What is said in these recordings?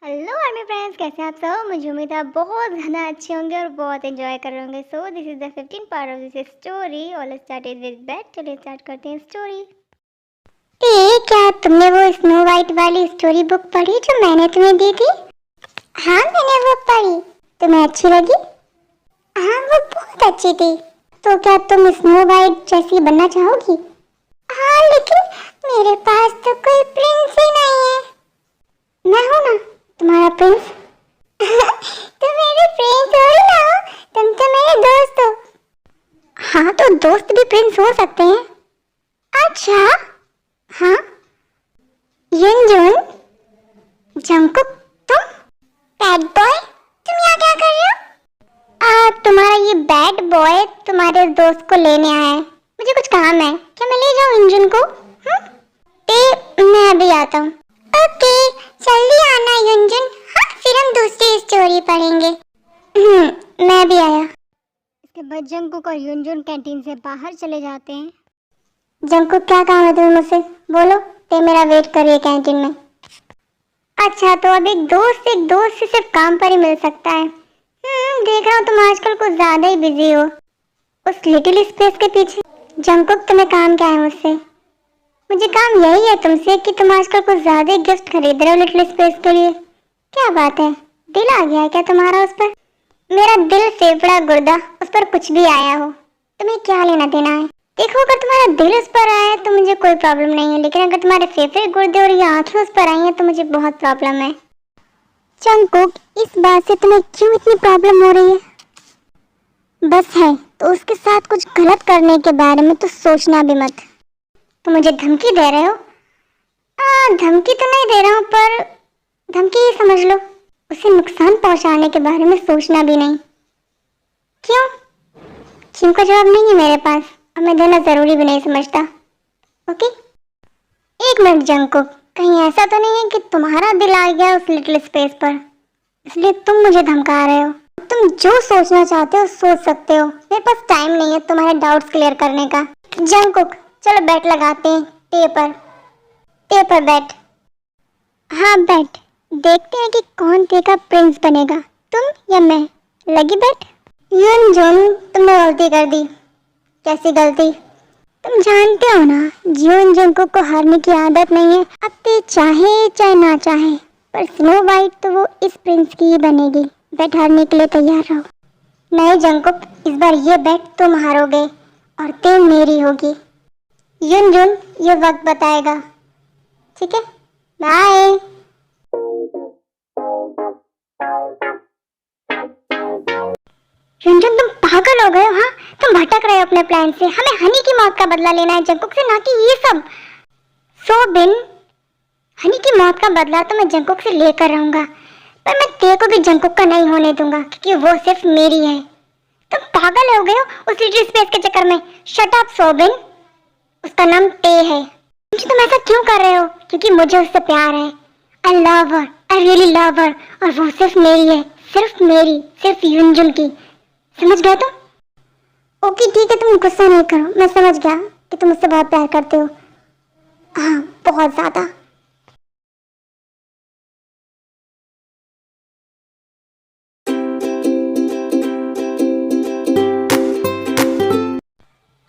Hello army friends, कैसे हैं आप सब। मुझे उम्मीद है आप बहुत ज़्यादा अच्छे होंगे और बहुत एंजॉय कर रहे होंगे। So this is the 15 part of this story. All started with bat. चलिए स्टार्ट करते हैं स्टोरी। क्या तुमने वो स्नो वाइट वाली स्टोरी बुक पढ़ी जो मैंने तुम्हें दी थी? हाँ, मैंने वो पढ़ी। तुम्हें अच्छी लगी? हाँ, वो बहुत अच्छी थी। तो क्या तुम स्नो वाइट जैसी बनना चाहोगी? हाँ, लेकिन मेरे पास तो कोई प्रिंस ही नहीं है। मैं हूँ ना तुम्हारा प्रिंस। तुम मेरे प्रिंस हो ही ना हो, तुम तो मेरे दोस्त हो। हाँ, तो दोस्त भी प्रिंस हो सकते हैं। अच्छा, हाँ। युनजुन, जंगकुक, तुम बैड बॉय, तुम यहाँ क्या कर रहे हो? तुम्हारा ये बैड बॉय तुम्हारे दोस्त को लेने आया है। मुझे कुछ काम है, क्या मैं ले जाऊँ युनजुन को? मैं अभी आता हूँ। ओके, जल्दी आना युनजुन। हाँ, फिर हम दूसरी स्टोरी पढ़ेंगे। मैं भी आया। इसके बाद जंगकुक और युनजुन कैंटीन से बाहर चले जाते हैं। जंगकुक, क्या काम है तुम्हें मुझसे? बोलो। ते मेरा वेट कर रही है कैंटीन में। अच्छा, तो अब एक दोस्त से सिर्फ काम पर ही मिल सकता है। देख रहा हूँ तुम आजकल कुछ ज्यादा ही बिजी हो उस लिटिल स्पेस के पीछे। जंगकुक, तुम्हें काम क्या है मुझसे? मुझे काम यही है तुमसे कि तुम आजकल कुछ ज्यादा ही गिफ्ट खरीद रहे हो लिटिल स्पेस के लिए। क्या बात है, दिल आ गया है क्या तुम्हारा उस पर? मेरा दिल, फेफड़ा, गुर्दा, उस पर कुछ भी आया हो, तुम्हें क्या लेना देना है? देखो, अगर तुम्हारा दिल उस पर आया है तो मुझे कोई प्रॉब्लम नहीं है, लेकिन अगर तुम्हारे फेफड़े, गुर्दे और ये आंखें उस पर आई हैं तो मुझे बहुत प्रॉब्लम है। जंगकुक, इस बात से तुम्हें क्यों इतनी प्रॉब्लम हो रही है? बस है तो उसके साथ कुछ गलत करने के बारे में तो सोचना भी मत। तो मुझे धमकी दे रहे हो? धमकी तो नहीं दे रहा हूँ, पर धमकी ही समझ लो। उसे नुकसान पहुंचाने के बारे में सोचना भी नहीं। क्यों? क्यों का जवाब नहीं है मेरे पास, और मैं देना जरूरी भी नहीं समझता। ओके, एक मिनट जंगकुक, कहीं ऐसा तो नहीं है कि तुम्हारा दिल आ गया उस लिटिल स्पेस पर, इसलिए तुम मुझे धमका रहे हो? तुम जो सोचना चाहते हो सोच सकते हो, मेरे पास टाइम नहीं है तुम्हारे डाउट्स क्लियर करने का। जंगकुक, चलो बैट लगाते हैं टे पर बैट। हाँ बैट, देखते हैं कि कौन टे का प्रिंस बनेगा, तुम या मैं। लगी बैट? युनजुन, तुमने गलती कर दी। कैसी गलती? तुम जानते हो ना, युनजुन को हारने की आदत नहीं है। अब ते चाहे चाहे ना चाहे, पर स्नो वाइट तो वो इस प्रिंस की ही बनेगी। बैट हारने के लिए तैयार रहो। नहीं जंगकुक, इस बार ये बैट तुम हारोगे और ते मेरी होगी। युनजुन, ये वक्त बताएगा। ठीक है, बाय। युनजुन, तुम पागल हो गए हो? हाँ, तुम भटक रहे हो अपने प्लान से। हमें हनी की मौत का बदला लेना है जंगकुक से, ना कि ये सब। सोबिन, हनी की मौत का बदला तो मैं जंगकुक से लेकर रहूंगा, पर मैं ते को भी जंगकुक का नहीं होने दूंगा, क्योंकि वो सिर्फ मेरी है। तुम पागल हो गए हो उस लिटिल स्पेस के चक्कर में। शट अप सोबिन, उसका नाम ते है। तुम ऐसा क्यों कर रहे हो? क्योंकि मुझे उससे प्यार है। I love her, I really love हर, और वो सिर्फ मेरी है, सिर्फ मेरी, सिर्फ युनजुन की। समझ गए तुम? ओके ठीक है, तुम गुस्सा नहीं करो, मैं समझ गया कि तुम उससे बहुत प्यार करते हो। हाँ, बहुत ज्यादा।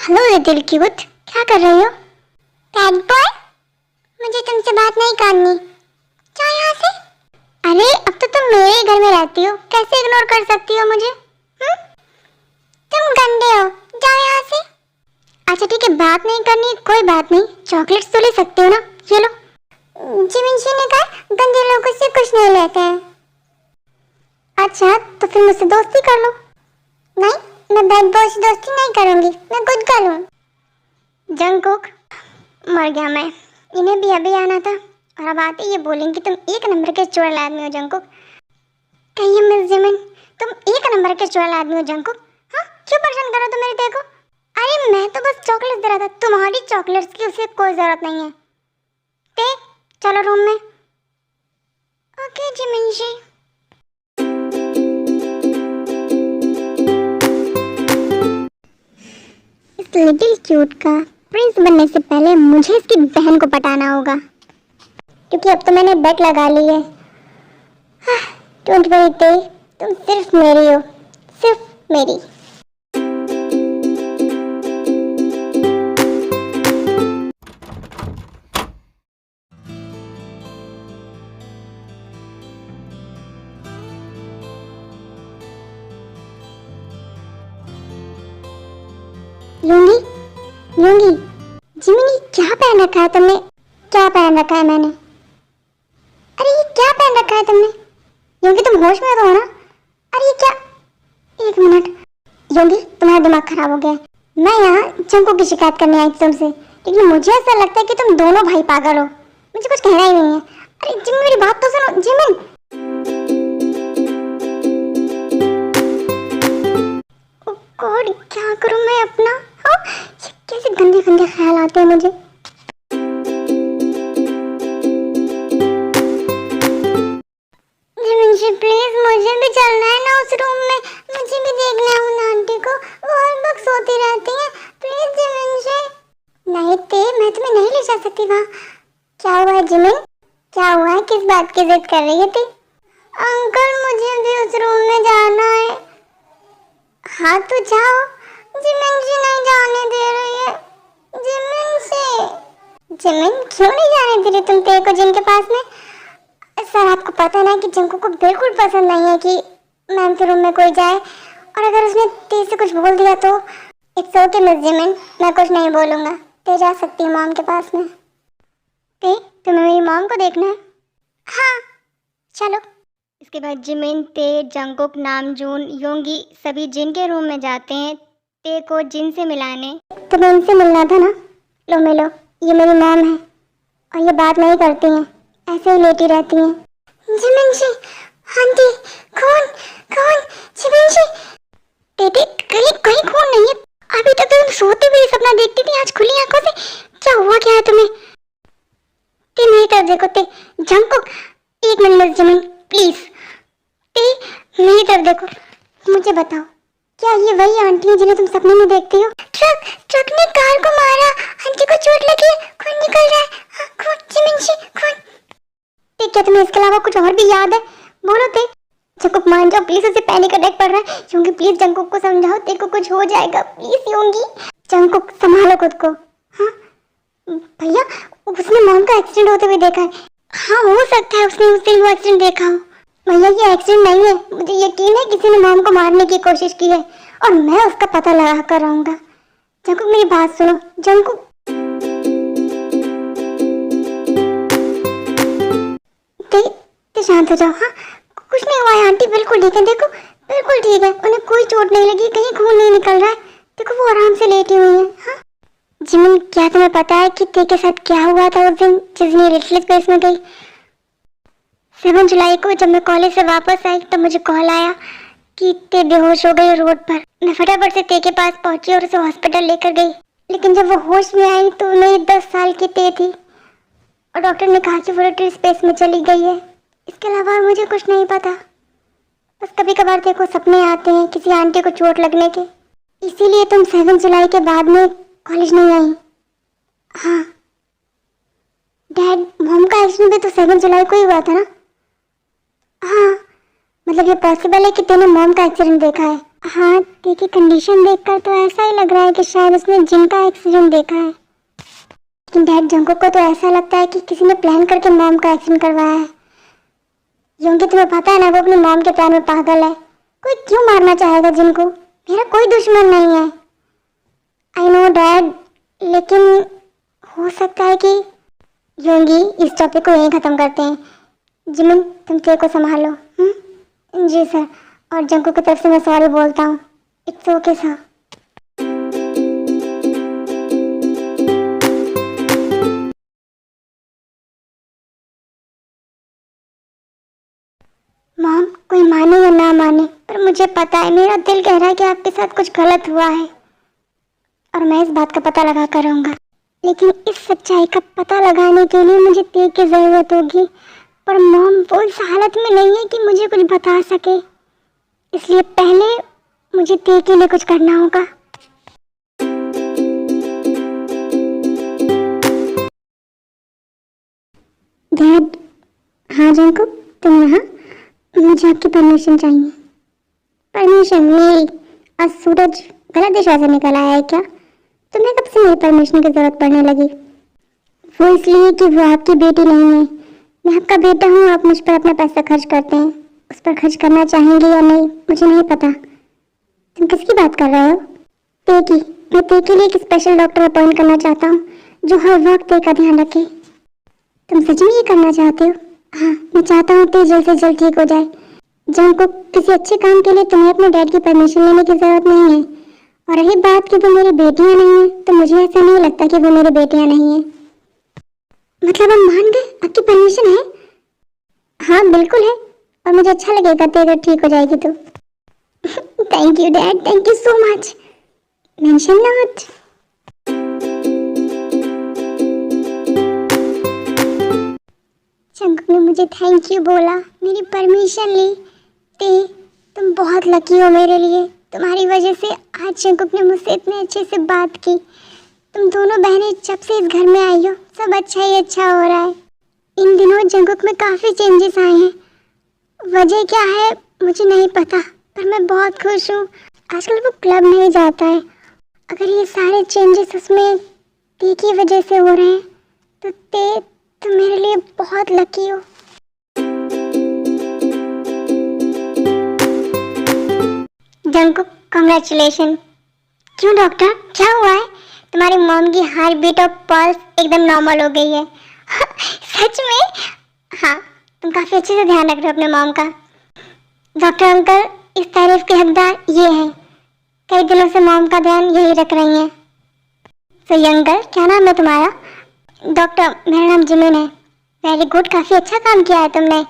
हेलो लिटिल क्यूट, क्या कर रही हो? बैड बॉय, मुझे तुमसे बात नहीं करनी, जाओ यहाँ से। अरे, अब तो तुम मेरे ही घर में रहती हो, कैसे इग्नोर कर सकती हो मुझे? तुम गंदे हो, जाओ यहाँ से। अच्छा ठीक है, बात नहीं करनी, कोई बात नहीं, चॉकलेट्स तो ले सकते हो ना, ये लो। जिमिंशी ने कहा गंदे लोगों से कुछ नहीं लेते हैं। अच्छा, तो फिर मुझसे दोस्ती कर लो। नहीं, मैं बैड बॉय से दोस्ती नहीं करूंगी, मैं गुड गर्ल हूँ। जंगकुक, मर गया मैं। इन्हें भी अभी आना था, और अब आते ये बोलेंगे तुम एक नंबर के चुड़ैल आदमी हो जंगकुक। कहिए मिस जिमिन, तुम एक नंबर के चुड़ैल आदमी हो जंगकुक। हाँ, क्यों परेशान कर रहे हो तुम मेरे ते को? अरे मैं तो बस चॉकलेट्स दे रहा था, तुम्हारी चॉकलेट्स की उसे कोई जरूरत नहीं है। ते, चलो रूम में। ओके जिमिनशी। इस लिटिल क्यूट का प्रिंस बनने से पहले मुझे इसकी बहन को पटाना होगा, क्योंकि अब तो मैंने बेट लगा ली है। डोंट वरी ते, तुम सिर्फ मेरी हो, सिर्फ मेरी। लूंगी लूंगी। जिमिनी, क्या पहन रखा है तुमने? क्या पहन रखा है मैंने? अरे ये क्या पहन रखा है तुमने? योगी तुम होश में तो हो ना? अरे ये क्या? एक मिनट योगी, तुम्हारा दिमाग खराब हो गया है। मैं यहाँ जंको की शिकायत करने आई थी तुमसे, लेकिन मुझे ऐसा लगता है कि तुम दोनों भाई पागल हो। मुझे कुछ कहना ही नहीं है। अरे जिमिन, मेरी बात तो सुनो। जिमिन, ओ गॉड, क्या करूँ मैं अपना? हाँ, ये कैसे गंदे गंदे ख्याल आते हैं मुझे। प्लीज मुझे भी चलना है ना उस रूम में, मुझे भी देखना है उन आंटी को, वो हर वक्त सोती रहती हैं। प्लीज जिमिन जी। नहीं ते, मैं तुम्हें नहीं ले जा सकती वहाँ। क्या हुआ है जिमिन? क्या हुआ है? किस बात की जिद कर रही थी? अंकल, मुझे भी उस रूम में जाना है। हाँ तो जाओ। जिमिन जी नहीं जाने दे रही है। जिमिन से। जिमिन, क्यों नहीं जाने दे रही तुम ते को जिनके पास में? सर, आपको पता ना कि जंको को बिल्कुल पसंद नहीं है कि मैम के रूम में कोई जाए, और अगर उसने तेज से कुछ बोल दिया तो। इट्स ओके मिस जिमिन, मैं कुछ नहीं बोलूँगा। ते जा सकती है मॉम के पास में। ते, तुम्हें मेरी मॉम को देखना है? हाँ चलो। इसके बाद जिमिन, ते, जंकुक, नामजून, योंगी सभी जिन के रूम में जाते हैं ते को जिन से मिलाने। तुम्हें इनसे मिलना था ना? लो मिलो, ये मेरी मॉम है और ये बात नहीं करती हैं, ऐसे ही लेटी रहती हैं। जिमिन जी, आंटी, कौन कौन? जिमिन जी, बेटी कहीं कहीं खून नहीं है। अभी तक तो तुम सोते हुए सपना देखती थी, आज खुली आंखों से क्या हुआ? क्या है तुम्हें? ते मेरी तरफ देखो। ते, जंकुक, एक मिनट मिस जिमिन प्लीज। ते मेरी तरफ देखो, मुझे बताओ, क्या ये वही आंटी है जिन्हें तुम सपने में देखती हो? ट्रक ने कार को मारा, आंटी को चोट लगी है, खून निकल रहा है। हाँ, खून। जिमिन जी, खून। क्या तुम्हें इसके अलावा कुछ और भी याद है? बोलो ते। जंकुक मान जाओ प्लीज, उसे पैनिक अटैक पड़ रहा है। योंगी प्लीज जंकुक को समझाओ, ते को कुछ हो जाएगा प्लीज। योंगी, जंकुक संभालो खुद को। हाँ भैया, उसने मॉम का एक्सीडेंट होते हुए देखा है। हाँ हो सकता है उसने उस दिन वो एक्सीडेंट देखा हो। भैया ये एक्सीडेंट नहीं है, मुझे यकीन है किसी ने मॉम को मारने की कोशिश की है और मैं उसका पता लगा कर रहूंगा। जंकुक मेरी बात सुनो। जंकुक, ते शांत हो जाओ। हाँ कुछ नहीं हुआ है आंटी, बिल्कुल ठीक है। देखो बिल्कुल ठीक है, उन्हें कोई चोट नहीं लगी, कहीं खून नहीं निकल रहा है। देखो वो आराम से लेटी हुई है। हाँ जिमिन, क्या तुम्हें पता है कि ते के साथ क्या हुआ था उस दिन जिस दिन लिटिल स्पेस में गई? 7 जुलाई को जब मैं कॉलेज से वापस आई तब मुझे कॉल आया कि ते बेहोश हो गई रोड पर। मैं फटाफट से ते के पास पहुंची और उसे हॉस्पिटल लेकर गई, लेकिन जब वो होश में आई तो मेरी 10 साल की ते थी और डॉक्टर ने कहा कि वो लिटिल स्पेस में चली गई है। इसके अलावा मुझे कुछ नहीं पता। बस कभी कभार देखो सपने आते हैं किसी आंटी को चोट लगने के, इसीलिए तुम 7 जुलाई के बाद में कॉलेज नहीं आई। हाँ डैड, मॉम का एक्सीडेंट भी तो 7 जुलाई को ही हुआ था ना? हाँ मतलब ये पॉसिबल है कि तूने मॉम का एक्सीडेंट देखा है? हाँ देखी कंडीशन देखकर तो ऐसा ही लग रहा है कि शायद उसने जिन का एक्सीडेंट देखा है। लेकिन डैड, जंकुक को तो ऐसा लगता है कि किसी ने प्लान करके मॉम का एक्सीडेंट करवाया है। योंगी तुम्हें पता है ना वो अपनी मॉम के प्लान में पागल है। कोई क्यों मारना चाहेगा जिनको? मेरा कोई दुश्मन नहीं है। आई नो डैड, लेकिन हो सकता है कि। योंगी इस टॉपिक को यहीं ख़त्म करते हैं। जिमिन तुम ते को संभालो। जी सर, और जंकुक की तरफ से मैं सॉरी बोलता हूँ। It's okay sir. मॉम, कोई माने या ना माने पर मुझे पता है, मेरा दिल कह रहा है कि आपके साथ कुछ गलत हुआ है और मैं इस बात का पता लगा कर रहूँगा। लेकिन इस सच्चाई का पता लगाने के लिए मुझे ते की ज़रूरत होगी, पर मॉम वो इस हालत में नहीं है कि मुझे कुछ बता सके, इसलिए पहले मुझे ते के लिए कुछ करना होगा। डैड। हाँ जंकुक, तुम यहाँ? मुझे आपकी परमिशन चाहिए। परमिशन मेरी? आज सूरज गलत दिशा से निकल आया है क्या? तुम्हें कब से मेरी परमिशन की जरूरत पड़ने लगी? वो इसलिए कि वो आपकी बेटी नहीं है। मैं आपका बेटा हूँ। आप मुझ पर अपना पैसा खर्च करते हैं। उस पर खर्च करना चाहेंगे या नहीं मुझे नहीं पता। तुम किसकी बात कर रहे हो? ते की। मैं ते के लिए एक स्पेशल डॉक्टर अपॉइंट करना चाहता हूँ जो हर वक्त ते का ध्यान रखे। तुम सच में ये करना चाहते हो? हाँ, मैं चाहता हूँ ते जल्द से जल्द ठीक हो जाए। जंग को किसी अच्छे काम के लिए तुम्हें अपने डैड की परमिशन लेने की जरूरत नहीं है। और रही बात कि वो मेरी बेटियां नहीं है, तो मुझे ऐसा नहीं लगता कि वो मेरी बेटियां नहीं है। मतलब हम मान गए? आपकी परमिशन है? हाँ बिल्कुल है। और मुझे अच्छा लगेगा ते अगर ठीक हो जाएगी तो। Thank you dad, thank you so much. Mention not. Jungkook ने मुझे थैंक यू बोला, मेरी परमिशन ली। ते तुम बहुत लकी हो मेरे लिए। तुम्हारी वजह से आज जंकुक ने मुझसे इतने अच्छे से बात की। तुम दोनों बहनें जब से इस घर में आई हो सब अच्छा ही अच्छा हो रहा है। इन दिनों जंकुक में काफ़ी चेंजेस आए हैं। वजह क्या है मुझे नहीं पता, पर मैं बहुत खुश हूँ। आजकल वो क्लब नहीं जाता है। अगर ये सारे चेंजेस उसमें ते की वजह से हो रहे हैं तो ते तुम मेरे लिए बहुत लकी हो। Jungkook congratulation. क्यों डॉक्टर, क्या हुआ है? तुम्हारी मॉम की हार्ट बीट और पल्स एकदम नॉर्मल हो गई है। सच में? हाँ, तुम काफ़ी अच्छे से ध्यान रख रहे हो अपने मॉम का। डॉक्टर अंकल, इस तारीफ के हकदार ये हैं। कई दिनों से मॉम का ध्यान यही रख रही हैं। सही अंकल, क्या नाम है तुम्हारा? डॉक्टर, मेरा नाम जिमिन है। वेरी गुड, काफ़ी अच्छा काम किया है तुमने।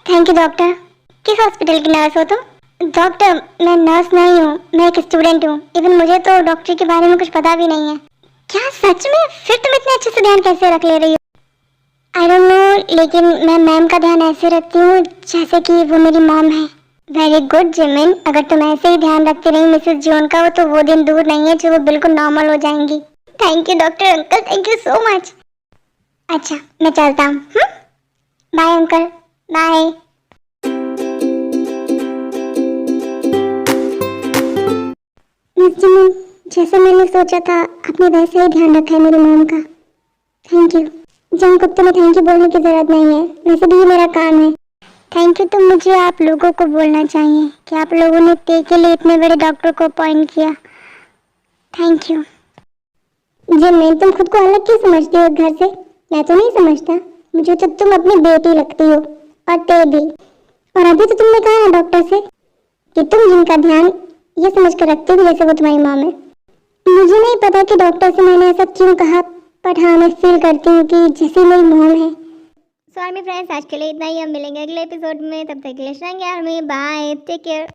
Thank you doctor. किस हॉस्पिटल की नर्स हो तुम? डॉक्टर, मैं नर्स नहीं हूँ, मैं एक स्टूडेंट हूँ। इवन मुझे तो डॉक्टर के बारे में कुछ पता भी नहीं है। क्या सच में? फिर तुम इतने अच्छे से ध्यान कैसे रख ले रही हो? आई डोंट नो, लेकिन मैं मैम का ध्यान ऐसे रखती हूँ जैसे कि वो मेरी मॉम है। वेरी गुड जिमिन, अगर तुम ऐसे ही ध्यान रखती रही मिसेस जॉन का, तो वो दिन दूर नहीं है जो वो बिल्कुल नॉर्मल हो जाएंगी। Thank you doctor uncle, thank you so much. अच्छा, मैं चलता हूँ। Bye uncle, bye. Miss Jimin, जैसे मैंने सोचा था आपने वैसे ही ध्यान रखा है मेरी मॉम का। Thank you. जंकुक, तुम्हें थैंक यू बोलने की जरूरत नहीं है, वैसे भी ये मेरा काम है। थैंक यू तो मुझे आप लोगों को बोलना चाहिए कि आप लोगों ने ते के लिए इतने बड़े डॉक्टर को अपॉइंट किया। Thank you. जिमिन, तुम खुद को अलग क्यों समझती हो घर से? मैं तो नहीं समझता। मुझे तो तुम अपनी बेटी लगती हो, और ते भी। और अभी तो तुमने कहा ना डॉक्टर से कि तुम जिनका ध्यान ये समझ कर रखते हो जैसे वो तुम्हारी माँ है। मुझे नहीं पता कि डॉक्टर से मैंने ऐसा क्यों कहा, बट हाँ मैं फील करती हूँ कि जैसे मेरी मॉम है। सॉरी फ्रेंड्स, आज के लिए इतना ही। हम मिलेंगे अगले एपिसोड में, तब तक के लिए बाय, टेक केयर।